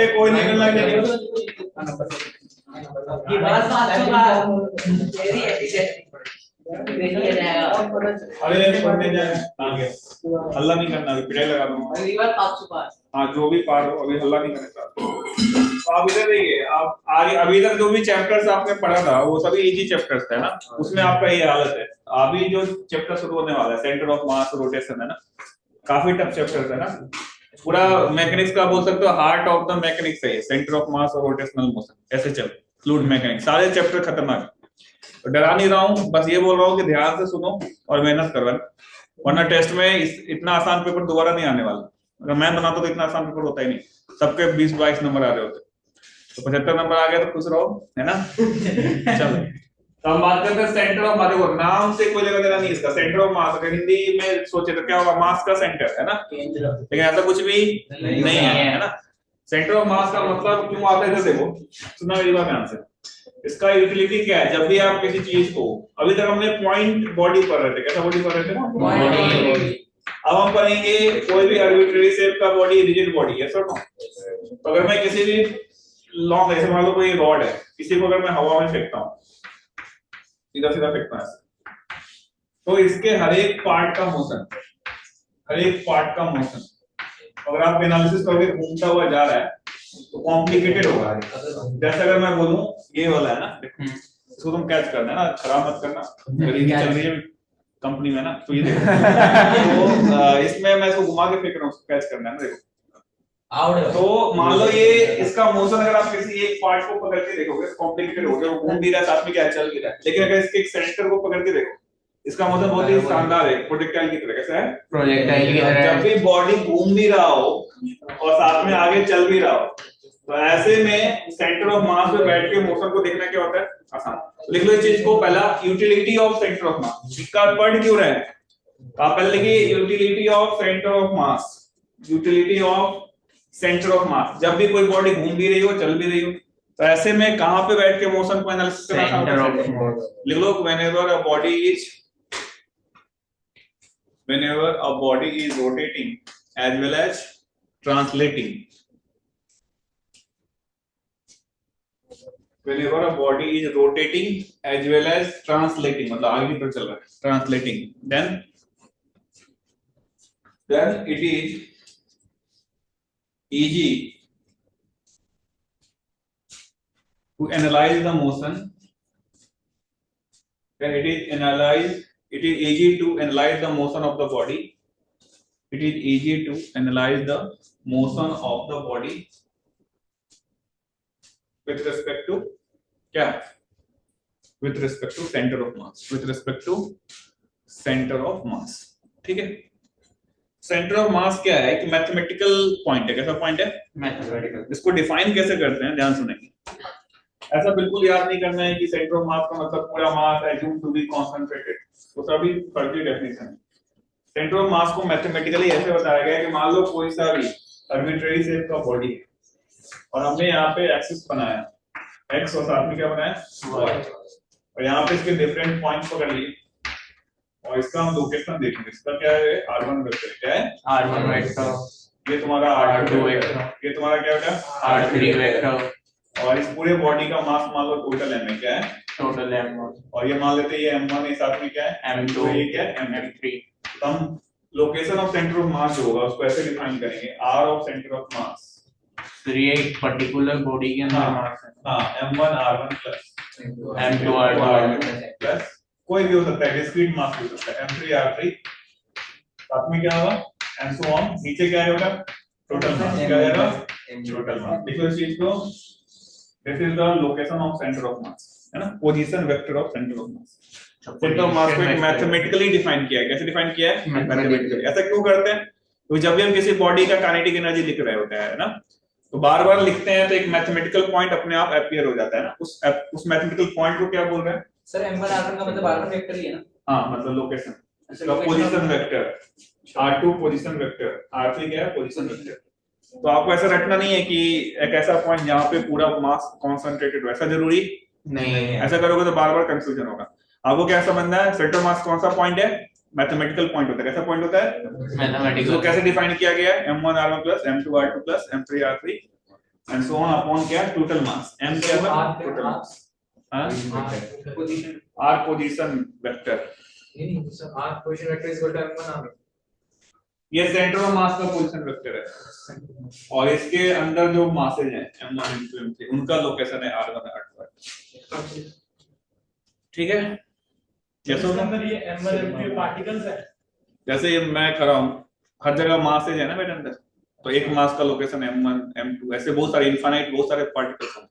कोई निकलना नहीं ये बात तो अच्छी बात तेरी है अरे पढ़ने जाए आगे हल्ला नहीं करना अभी पिटाई लगा दूंगा अगली बार 500 पास हाँ जो भी पार हो अभी हल्ला नहीं करना तो आप इधर देखिए आप आगे अभी तक जो भी चैप्टर्स आपने पढ़ा था वो सभी इजी चैप्टर्स थे ना उसमें आपका ये हालत है अभी जो चैप्टर शुरू होने वाला है सेंटर ऑफ मास रोटेशन है ना काफी टफ चैप्टर है ना पूरा मैकेनिक्स का बोल सकते हो हार्ट ऑफ द मैकेनिक्स है सेंटर ऑफ मास और रोटेशनल मोशन ऐसे चल फ्लूइड मैकेनिक्स सारे चैप्टर खतरनाक तो डरा नहीं रहा हूँ बस ये बोल रहा हूँ कि ध्यान से सुनो और मेहनत करो वरना टेस्ट में इतना आसान पेपर दोबारा नहीं आने वाला अगर मैं बनाता तो इतना आसान पेपर होता ही नहीं सबके 20-22 नंबर आ रहे होते तो 75 नंबर आ गया तो खुश रहो है ना चलो तो हम बात करते हैं सेंटर ऑफ मास देखो नाम से कोई लेना देना नहीं इसका सेंटर ऑफ मास अगर हिंदी में सोचे तो क्या होगा मास का सेंटर है ना लेकिन ऐसा कुछ भी नहीं है ना सेंटर ऑफ मास का मतलब क्यों आता है देखो सुना मेरी बात ध्यान से इसका यूटिलिटी क्या है जब भी आप किसी चीज को अभी तक हमने पॉइंट बॉडी पढ़ रहे थे कैसा बॉडी पढ़ रहे थे अब हम पढ़ेंगे कोई भी आर्बिट्रेरी शेप का बॉडी रिजिड बॉडी है सर तो अगर मैं किसी भी लॉन्ग ऐसे मान लो कोई रॉड है किसी को अगर मैं हवा में फेंकता हूँ सीधा सीधा फेंकता हूँ तो इसके हर एक पार्ट का मोशन अगर आप एनालिसिस करोगे घूमता हुआ जा रहा है तो कॉम्प्लिकेटेड होगा जैसे अगर मैं बोलूं ये वाला है ना इसको तुम कैच करना है ना खराब मत करना खरीदी चल रही है कंपनी में ना तो ये देखो तो इसमें मैं इसको घुमा के फेंक रहा हूं कैच करना है ना देखो तो मान लो ये इसका मोशन अगर आप किसी एक पार्ट को पकड़ के देखोगे कॉम्प्लिकेटेड हो गया वो घूम भी रहा है साथ में क्या चल भी रहा है लेकिन अगर इसके एक सेंटर को पकड़ के देखो इसका मोशन बहुत ही शानदार है प्रोजेक्टाइल की तरह कैसा है प्रोजेक्टाइल की तरह जब भी बॉडी घूम भी रहा हो और साथ में आगे चल भी रहा हो तो ऐसे में सेंटर ऑफ मास पे बैठ के मोशन को देखना क्या होता है आसान लिख लो इस चीज को पहला यूटिलिटी ऑफ सेंटर ऑफ मास इसका पढ़ क्यों रहे हैं आप पहले लिखिए utility of centre of mass utility of centre of मास जब भी कोई बॉडी घूम भी रही हो चल भी रही हो तो ऐसे में कहां पे बैठ के मोशन को एनालिसिस करना लिख लो whenever a body is rotating as well as translating whenever a body is rotating as well as translating मतलब आगे की तरफ चल रहा है translating then it is easy to analyze the motion then it is easy to analyze the motion of the body it is easy to analyze the motion of the body with respect to क्या with respect to center of mass with respect to center of mass ठीक है centre of मास क्या है कि mathematical point है कैसा point है mathematical इसको डिफाइन कैसे करते हैं ध्यान सुनेंगे ऐसा बिल्कुल याद नहीं करना है कि सेंटर ऑफ मास का मतलब पूरा मास एज्यूम टू बी कंसंट्रेटेड वो सभी फर्जी डेफिनेशन है सेंटर ऑफ मास को मैथमेटिकली ऐसे बताया गया है कि मान लो कोई सा भी आर्बिट्रेरी शेप का बॉडी है और हमने यहाँ पे एक्सिस बनाया एक्स और साथ में क्या बनाया वाई और यहाँ पे इसके डिफरेंट पॉइंट्स पकड़ लिए और इसका हम लोकेशन देखेंगे इसका क्या है r1 वेक्टर क्या है r1 वेक्टर ये तुम्हारा r2 वेक्टर ये तुम्हारा क्या बेटा r3 वेक्टर और इस पूरे बॉडी का मास मान लो टोटल m है क्या है टोटल m1 और ये मान लेते हैं ये m1 है साथ में क्या है m2 तो ये क्या है m3 तो हम लोकेशन ऑफ सेंटर ऑफ मास जो होगा उसको ऐसे डिफाइन करेंगे r ऑफ सेंटर ऑफ मास तो ये एक पर्टिकुलर बॉडी के अंदर मास है हां m1 r1 plus m2 r2 plus कोई भी हो सकता है डिस्क्रीट मास हो सकता है m3 r3 साथ में क्या होगा and so on नीचे क्या है बेटा टोटल मास क्या आएगा टोटल मास देखो इस चीज को this is the location of centre of मास है ना position vector of centre of mass centre of मास को मैथमेटिकली डिफाइन किया है कैसे डिफाइन किया है मैथमेटिकली ऐसा क्यों करते हैं तो जब भी हम किसी बॉडी का काइनेटिक एनर्जी लिख रहे होते हैं ना तो बार-बार लिखते हैं तो एक मैथमेटिकल पॉइंट अपने आप अपीयर हो जाता है ना उस मैथमेटिकल पॉइंट को क्या बोल रहे हैं सर m1 r1 का मतलब r1 वेक्टर ही है ना हां मतलब लोकेशन इसका position vector r2 position vector r3 क्या है पोजीशन वेक्टर तो आपको ऐसा रटना नहीं है कि एक ऐसा पॉइंट जहां पे पूरा मास कंसंट्रेटेड हो ऐसा जरूरी नहीं है ऐसा करोगे तो बार-बार कंफ्यूजन होगा आपको क्या समझना है सेंटर मास कौन सा पॉइंट है मैथमेटिकल पॉइंट होता है कैसा पॉइंट होता है मैथमेटिकल तो कैसे डिफाइन किया गया है m1 r1 m2 r2 m3 r3 and so on upon क्या टोटल मास m क्या है total mass position r position vector नहीं sir r position vector is equal to m1 r ये सेंटर ऑफ मास का position vector है और इसके अंदर जो मासेज हैं m1 m2 m3 उनका लोकेशन है r1 r2 ठीक है जैसे अंदर ये m1 m2 पार्टिकल्स है जैसे ये मैं कर रहा हूँ हर जगह मासेज है ना मेरे अंदर तो एक मास का लोकेशन m1 m2 ऐसे बहुत सारे इनफाइनाइट बहुत सारे पार्टिकल्स हैं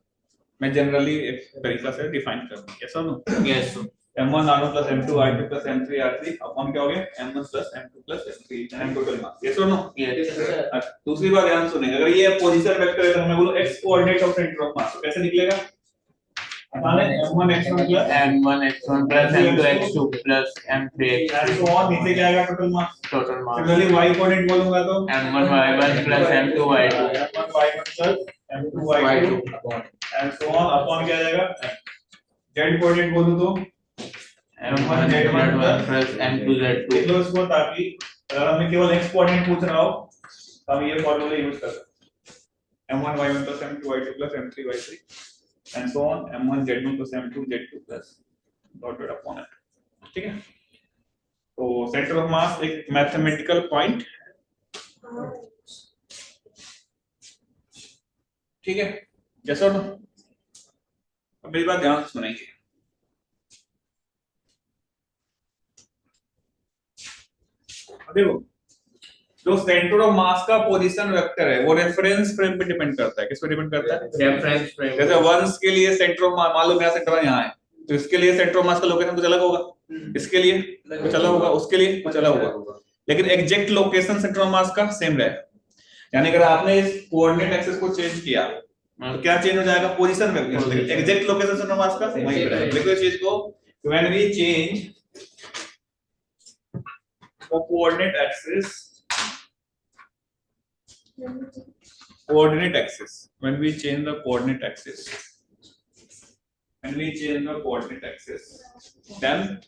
मैं जनरली एक तरीका से डिफाइन कर दूं कैसा no yes m1 r1 plus m2 r2 plus m3 r3 upon क्या हो गया m1 plus m2 plus m3 and total mass ये सुनो यस दूसरी बात ध्यान सुनेंगे अगर ये पोजीशन वेक्टर है तो मैं बोलूं x coordinate of centre of मास कैसे निकलेगा माने m1 x1 plus m1 x1 plus m2 x2 plus m3 and so on नीचे क्या आएगा total mass total mass similarly y coordinate बोलूंगा तो m1 y1 plus m2 y2 m1 y1 plus m2 y2 and so on upon क्या आ जाएगा z coordinate बोलूं तो m1 z1 plus m2 z2 लिख लो इसको ताकि अगर हमें केवल x कोऑर्डिनेट पूछ रहा हो तो हम ये फार्मूला यूज कर सकते हैं m1 y1 plus m2 y2 plus m3 y3 and so on m1 z1 plus m2 z2 plus dotted upon it ठीक है तो सेंटर ऑफ मास एक मैथमेटिकल पॉइंट ठीक है जैसा अब मेरी बात ध्यान से सुनेंगे देखो जो सेंटर ऑफ मास का पोजीशन वेक्टर है वो रेफरेंस फ्रेम पे डिपेंड करता है किस पे डिपेंड करता है रेफरेंस फ्रेम जैसे वंस के लिए सेंटर ऑफ मान लो मेरा सेंटर यहाँ है तो इसके लिए सेंटर ऑफ मास का लोकेशन कुछ अलग होगा इसके लिए कुछ अलग होगा उसके लिए कुछ अलग होगा लेकिन exact location center of mass का सेम रहेगा यानी अगर आपने इस कोऑर्डिनेट एक्सिस को चेंज किया तो क्या चेंज हो जाएगा पोजीशन वेक्टर लेकिन exact location center of mass का वही रहेगा देखो इस चीज को when we change the coordinate axis when we change the coordinate axis then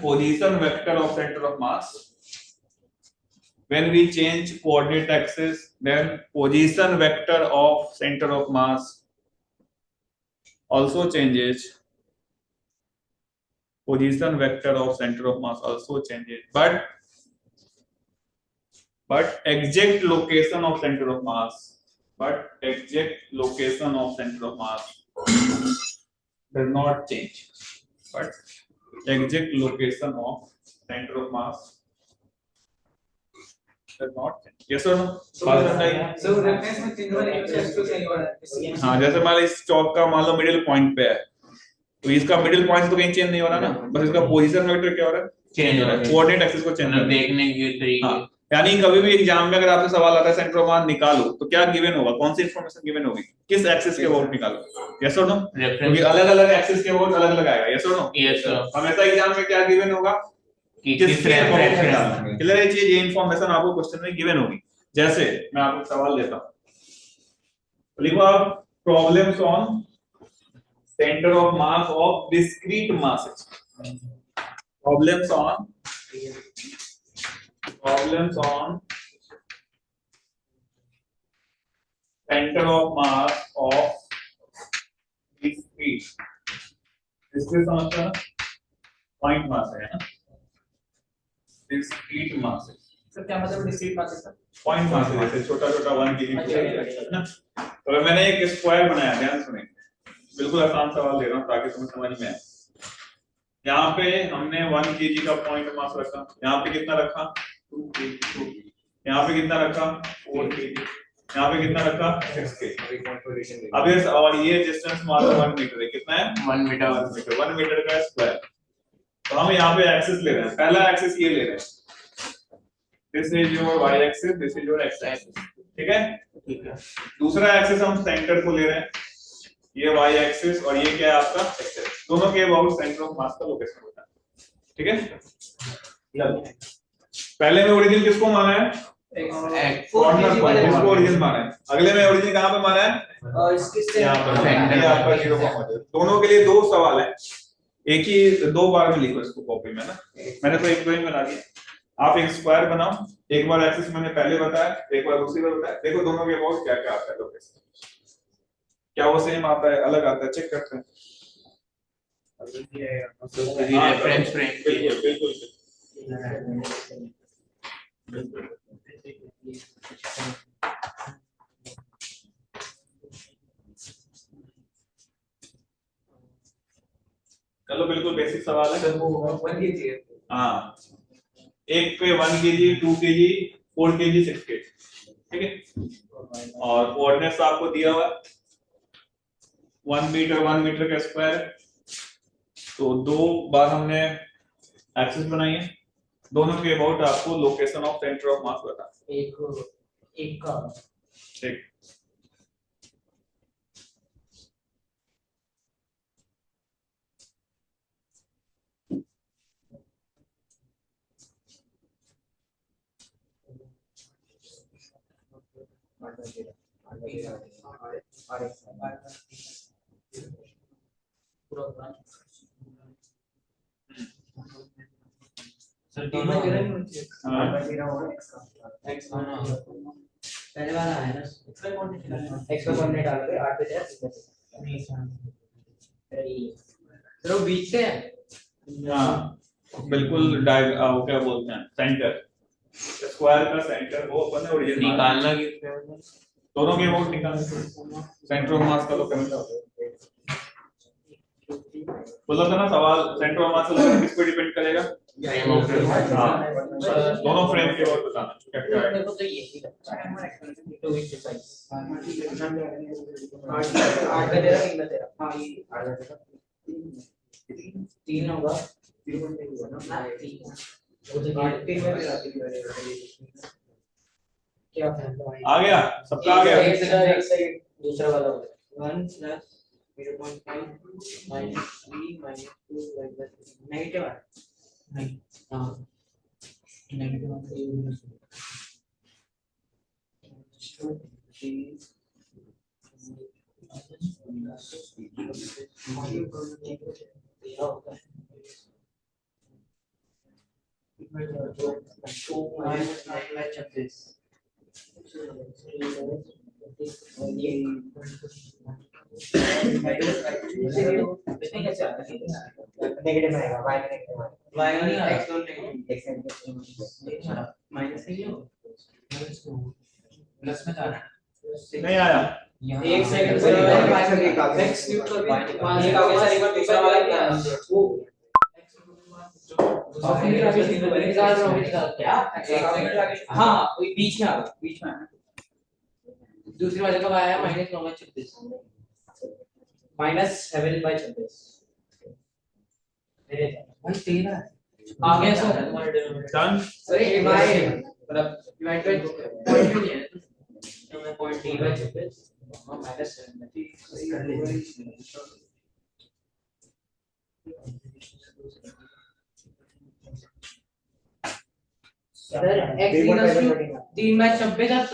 position vector of center of mass when we change coordinate axis then position vector of center of mass also changes position vector of center of mass also changes but exact location of center of mass does not change but exact location of center of mass does not change yes or no बात समझाइए सो reference में change होने एक x two सही हो रहा है हाँ जैसे मान लो इस चौक का मान लो मिडिल पॉइंट पे है तो इसका मिडिल पॉइंट तो कहीं चेंज नहीं हो रहा ना बस इसका पोजीशन वेक्टर क्या हो रहा है चेंज हो रहा है कोऑर्डिनेट एक्सिस को चेंज मतलब देखने के तरीके हाँ यानी कभी भी एग्जाम में अगर आपसे सवाल आता है सेंटर ऑफ मास निकालो तो क्या गिवन होगा कौन सी इंफॉर्मेशन गिवन होगी किस एक्सिस के अबाउट निकालो यस और नो क्योंकि अलग-अलग एक्सिस के अबाउट अलग-अलग आएगा यस और नो यस सर हमेशा एग्जाम में क्या गिवन होगा कि किस किस रेफरेंस क्लियर है चीज ये इंफॉर्मेशन आपको क्वेश्चन में गिवन होगी जैसे मैं आपको सवाल देता हूं लिखो आप problems on center of mass of discrete masses problems on center of mass of discrete समझता है पॉइंट मास है ना discrete masses सर क्या मतलब डिस्क्रीट मास है पॉइंट मास जैसे छोटा-छोटा 1 kg है ना तो मैंने एक स्क्वायर बनाया ध्यान सुनिए बिल्कुल आसान सवाल दे रहा हूं ताकि तुम्हें समझ में आए यहाँ पे हमने 1 kg का पॉइंट मास रखा यहाँ पे कितना रखा 2 kg यहाँ पे कितना रखा 4 kg यहाँ पे कितना रखा 6 kg अब ये और ये डिस्टेंस मान लो 1 मीटर है कितना है 1 मीटर 1 मीटर का स्क्वायर तो हम यहाँ पे एक्सिस ले रहे हैं पहला एक्सिस ये ले रहे हैं this is your y axis this is your x axis ठीक है दूसरा एक्सिस हम सेंटर को ले रहे हैं ये y एक्सिस और ये क्या है आपका x एक्सिस दोनों के अबाउट सेंटर ऑफ मास का लोकेशन होता है ठीक है पहले में ओरिजिन किसको माना है कॉर्नर पॉइंट इसको ओरिजिन माना है अगले में ओरिजिन कहां पे माना है इसके यहां पर ये आपका 0 मौजूद दोनों के लिए दो सवाल है एक ही दो बार में लिखो इसको कॉपी में ना मैंने तो एक दो ही बना दिया आप एक स्क्वायर बनाओ, एक बार एक्सिस मैंने पहले बताया, एक बार दूसरी बार बताया, देखो दोनों के अबाउट क्या क्या आता है लोकेशन, क्या वो सेम आता है अलग आता है, चेक करते हैं। रेफरेंस फ्रेम बिल्कुल बिल्कुल चलो बिल्कुल बेसिक सवाल है। सर वो 1 kg है। हाँ, एक पे 1 kg, 2 kg, 4 kg, 6 kg, ठीक है। और कोऑर्डिनेट्स आपको दिया हुआ है 1 मीटर 1 मीटर का स्क्वायर है। तो दो बार हमने एक्सिस बनाई है, दोनों के अबाउट आपको लोकेशन ऑफ सेंटर ऑफ मास बता। एक का ठीक, सर तीन में तेरह नहीं होती है। हाँ। X पहले वाला है ना X का कोऑर्डिनेट डाल के 8 पे तेरह 3 में तो बीच से है। हाँ बिल्कुल वो क्या बोलते हैं सेंटर, स्क्वायर का सेंटर वो अपन ने ओरिजिन निकालना किससे है? दोनों के अबाउट निकालना, सेंटर ऑफ मास का तो करना बोला था ना सवाल, सेंटर ऑफ मास किस पे डिपेंड करेगा? Frame of reference. हाँ, दोनों फ्रेम के अबाउट बताना क्या क्या है। मेरे को तो यही लगता है तो विच साइज 8 पे तेरह 3 में तेरह हाँ ये 8 पे तेरह 3 होगा 3 में होगा ना 3 वो तो 8 3 में तेरह क्या आ गया सबका आ गया। एक साइड दूसरा वाला होगा 1 plus 0.5 minus 3 minus 2 like that negative है नहीं हां नेगेटिव नेगेटिव आएगा y नेगेटिव y x दोनों नेगेटिव x नेगेटिव माइनस नहीं हो प्लस में जाना नहीं आया एक सेकंड से x क्यूब कर दी एक आगे सारी बार दूसरा वाला क्या वो हाँ वही बीच में आ गया बीच में दूसरी वाले का आया -9/36 -7/36 मेरे भाई 13 आ गया सर तुम्हारे डन। सर ये मतलब डिवाइड बाय पॉइंट नहीं है तो मैं पॉइंट 3/36 -7 कर लीजिए सर x -3/26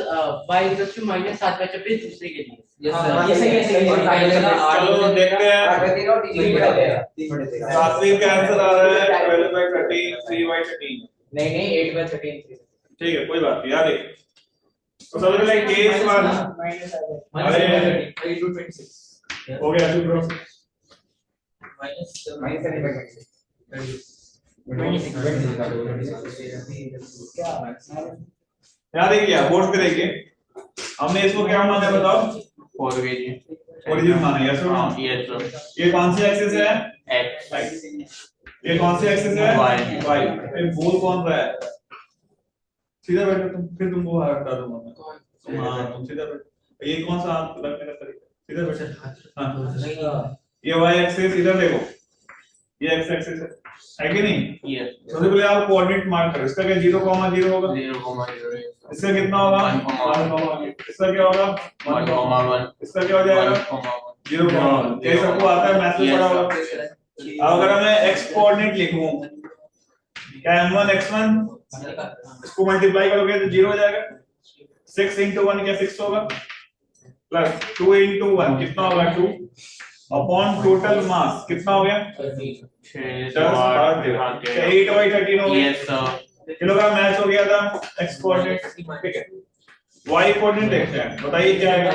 y -7/26 दूसरे के लिए यस सर ये सही है और फाइनल का 8 चलो देखते हैं 8/13 और 3/13 सातवीं का आंसर आ रहा है 12/13 3/13। नहीं 8/13 ठीक है कोई बात नहीं याद है। तो सबसे पहले केस वन -7/26 हो गया ब्रो याद है क्या बोर्ड पे देखिए हमने इसको क्या माना है बताओ 4 kg ओरिजिन माना है सर। yes sir ये कौन सी एक्सिस है x ये कौन सी एक्सिस है Y। y फिर बोल कौन सा है सीधा बैठो तुम फिर तुमको हटा दूंगा मैं हाँ तुम सीधा बैठो ये कौन सा हाथ रखने का तरीका सीधा बैठो हाँ ये y एक्सिस इधर देखो ये x एक्सिस है कि नहीं। yes सबसे पहले आप कोऑर्डिनेट मार्क करो इसका क्या 0,0 होगा 0,0 इसका कितना होगा 1,1 इसका क्या होगा 1,1 इसका क्या हो जाएगा 0,1 ये सबको आता है मैथ में पढ़ा होगा। अब अगर मैं x कोऑर्डिनेट लिखूं क्या m1 x1 इसको मल्टीप्लाई करोगे तो 0 हो जाएगा 6 into 1 क्या 6 होगा प्लस 2 into 1 कितना होगा 2 अपॉन टोटल मास कितना हो गया 6 8/13 हो गया yes sir किलोग्राम मैच हो गया था एक्स कोऑर्डिनेट, ठीक है। वाई कोऑर्डिनेट देखते हैं, बताइए क्या आएगा।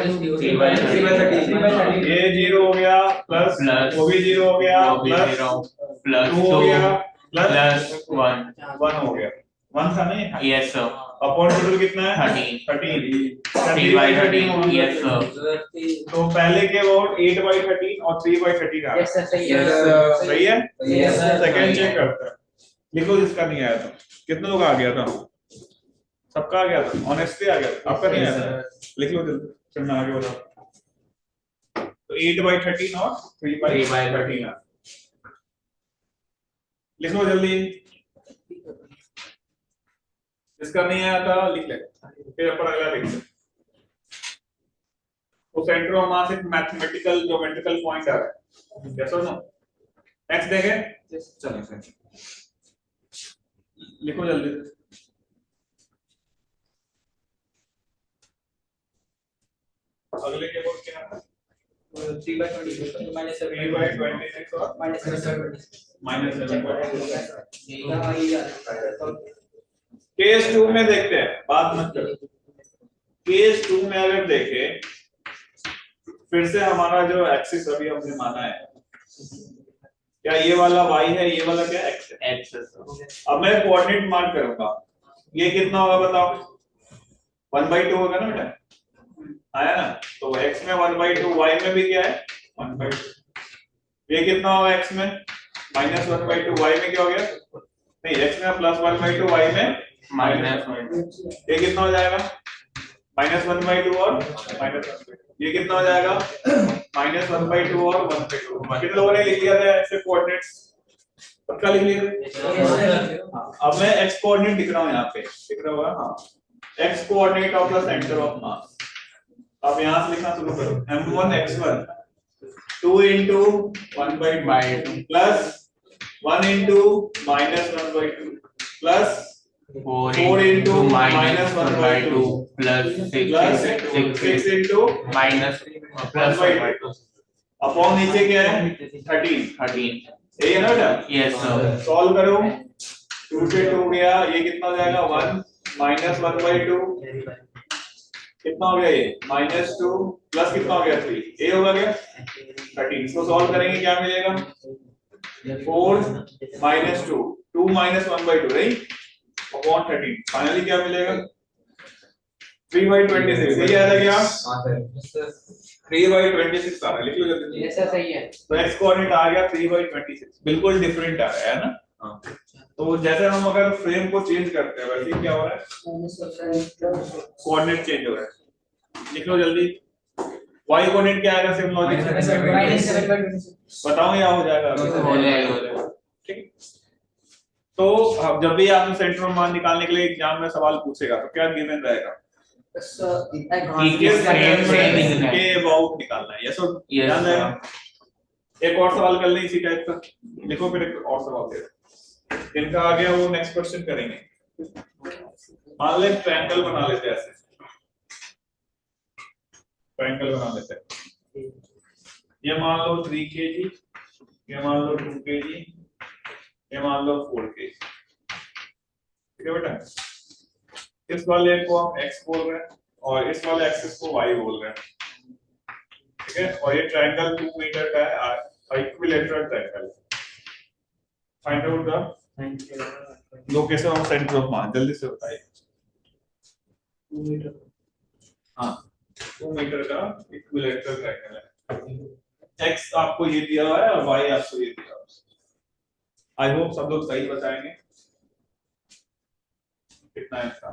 ये 0 हो गया प्लस प्लस वो भी 0 हो गया वो भी प्लस 0 प्लस 2 हो गया प्लस प्लस 1 1 हो गया, 1 था नहीं। यस सर अपॉन टोटल कितना है 13 13 3 by 13 यस सर तो पहले के अबाउट 8/13 और 3/13 आ यस सर सही है सही है। Yes, sir. सेकंड चेक करते हैं, लिखो जिसका नहीं आया था। कितने लोग आ गया था, सबका आ गया था, ऑनेस्टली आ गया था, आपका नहीं आया था, लिख लो जल्दी, फिर मैं आगे बताऊं। तो 8/13 और 3/13 लिख लो जल्दी, जिसका नहीं आया था लिख ले, फिर अपन अगला लिख ले। तो सेंटर ऑफ मास एक मैथमेटिकल ज्योमेट्रिकल पॉइंट आ रहा है, यस और नो। नेक्स्ट देखें, चलो लिखो जल्दी। अगले के बोर्ड क्या है, 3/26 minus 3/26 और minus 7 केस 2 में देखते हैं, बात मत करो। केस 2 में अगर देखें, फिर से हमारा जो एक्सिस अभी हमने माना है, क्या ये वाला y है, ये वाला क्या x है, x है। अब मैं कोऑर्डिनेट मार्क करूंगा, ये कितना होगा बताओ, 1/2 होगा ना बेटा, आया ना। तो x में 1/2, y में भी क्या है 1/2, ये कितना होगा x में -1/2, y में क्या हो गया, नहीं x में +1/2, y में माइनस ये कितना हो जाएगा -1/2 और -1/2, ये कितना हो जाएगा -1/2 और 1/2। कितने लोगों ने लिख लिया था ऐसे कोऑर्डिनेट्स, पक्का लिख लिया था। अब मैं x कोऑर्डिनेट लिख रहा हूं, यहाँ पे लिख रहा होगा, हाँ x coordinate of the centre of मास। अब यहाँ से लिखना शुरू करो, m1 x1 2 into 1/2 plus 1 into -1/2 plus 4 into -1/2 plus 6 into minus plus 1/2 upon नीचे क्या है 13 यही है ना बेटा। yes sir सॉल्व करो, 2 से 2 गया, ये कितना हो जाएगा 1 -1/2 कितना हो गया, ये -2 प्लस कितना हो गया 3, ये होगा क्या 13। इसको सॉल्व करेंगे क्या मिलेगा 4 -2 2 -1/2 राइट अपॉन 13, फाइनली क्या मिलेगा 3/26। यही आया था क्या 3/26 आ रहा है, लिख लो जल्दी। यस सर सही है। तो x कोऑर्डिनेट आ गया 3/26, बिल्कुल डिफरेंट आ रहा है ना। तो जैसे हम अगर फ्रेम को चेंज करते हैं वैसे ही क्या हो रहा है कोऑर्डिनेट चेंज हो रहा है, लिख लो जल्दी। y कोऑर्डिनेट क्या आएगा, सेम लॉजिक बताओ या हो जाएगा, हो जाएगा ठीक। तो अब जब भी आपने सेंटर ऑफ मास निकालने के लिए एग्जाम में सवाल पूछेगा तो क्या गिवन रहेगा किस फ्रेम से के अबाउट निकालना है, यस और ध्यान रहेगा। एक और सवाल कर लें इसी टाइप का, लिखो फिर एक और सवाल दे, इनका आ गया वो नेक्स्ट क्वेश्चन करेंगे। मान ले ट्रायंगल बना लेते हैं, ऐसे ट्रायंगल बना लेते हैं, ये मान लो 3 kg, ये मान लो 2 kg, ये मान लो 4 kg, ठीक है बेटा। इस वाले को हम x बोल रहे हैं और इस वाले एक्सिस को y बोल रहे हैं, ठीक है। और ये ट्रायंगल 2 मीटर का है, equilateral triangle. Find out the location of centre of मास, जल्दी से बताइए। 2 मीटर, हाँ 2 मीटर का इक्विलैटरल ट्रायंगल है, x आपको ये दिया हुआ है और y आपको ये दिया हुआ है। आई होप सब लोग सही बताएंगे, कितना है इसका।